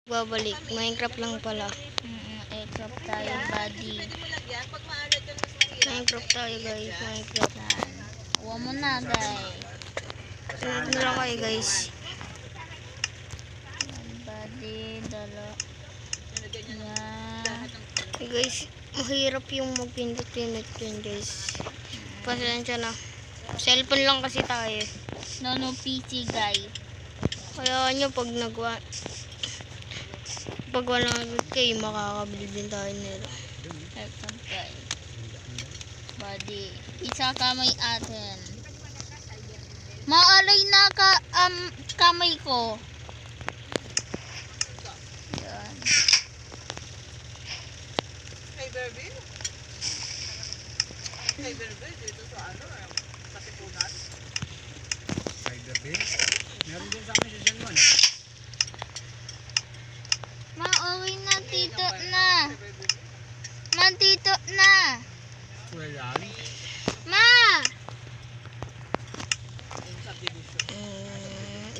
Babalik. Minecraft lang pala. Minecraft tayo, buddy. Minecraft tayo guys. Minecraft. Huwag mo na, guys. Sunod na lang kayo guys. Yan, buddy. Dala. Yan. Hey guys, mahirap yung magpindot-pindot yun guys. Pasensya na. Cellphone lang kasi tayo. No PC, guys. Kaya nyo pag pag wala kayo, makakabili din tayo nila. Minecraft, guys. Buddy. Isa kamay atin. Maalay na kamay ko. Yan. Hey, Bervin? Hey, Bervin, dito sa Katipunan? Hey, Bervin? Meron din sa amin sa San Juan. Ma-uwi na, tito na. Tito na. Wala. Ma!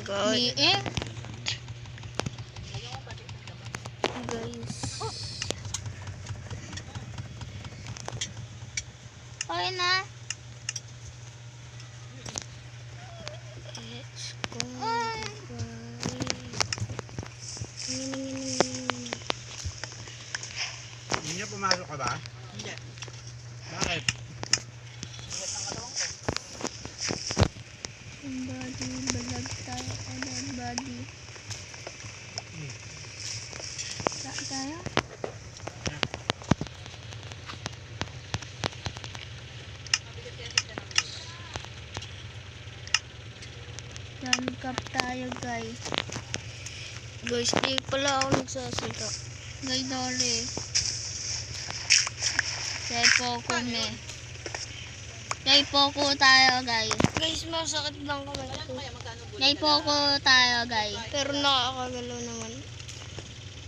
Guys. Guys. Okay na. Let's go. Hindi niya pumasok ka ba? Hindi. Bakit? Body, balag tayo. Body. Saan tayo? Landcap tayo, guys. Guys, di pala ako nagsasalita. Guys, dole. Kay Poco me. Kay Poco tayo, guys. Guys, masakit lang kamay ko. Kay Poco tayo, guys. Pero nakakagalaw naman.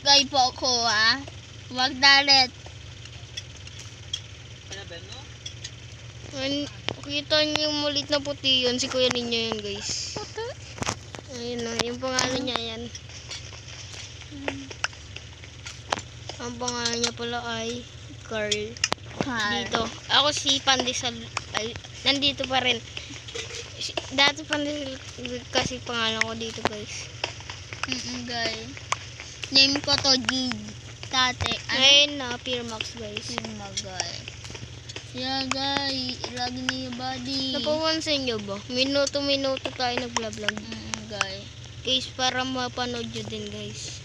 Kay Poco, ha? Huwag dalit. Kita niyo yung mulit na puti yun. Si kuya ninyo yun guys. Ayun na, yung pangalan niya yan. Ang pangalan niya pala ay Carl. Dito. Ako si Pandesal. Ay, nandito pa rin. Dati Pandesal kasi pangalan ko dito guys. Guys. Name ko to G. Tate. Ngayon na, Firmax guys. Guys. Yeah, guys. Ilag niyo, buddy. Napapansin nyo ba? Minuto-minuto tayo nag-vlog. Guys. Guys, para mapanood nyo din guys.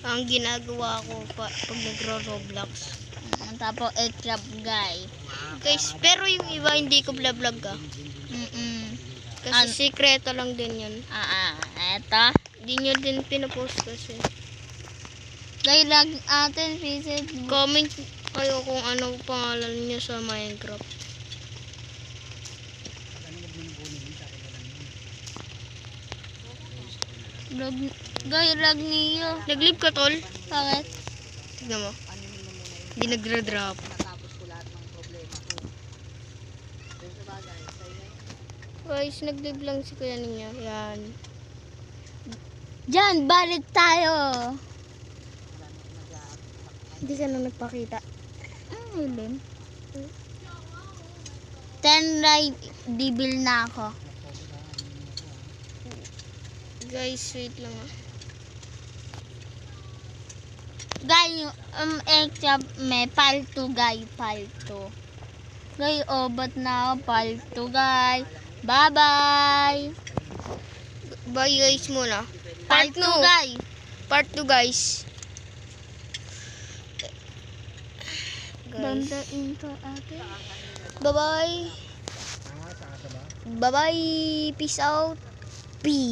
Ang ginagawa ko pag nagro-Roblox. Tapos trap, guys. Guys, pero yung iba hindi ko vlog ka. Kasi sikreto lang din yun. Eto. Hindi nyo din pinapost kasi. Guys, lag atin, visit. Comment kayo kung ano pangalan nyo sa Minecraft. Lag, guys, lag niyo. Nag-live ka tol? Bakit? Tignan mo. Hindi nagre-drop. Guys, nag-live lang si kuya ninyo. Yan. Diyan, balik tayo. Hindi ka na nagpakita. Hilim. 10 right, dibil na ako. Guys, wait lang ah. Guys, except may palto, guys, palto. Guys, obat na ako, palto, guys. Bye-bye. Bye guys muna. Part 2, guys. Part 2 guys. Banda into ate. Bye-bye. Bye-bye. Peace out. Peace.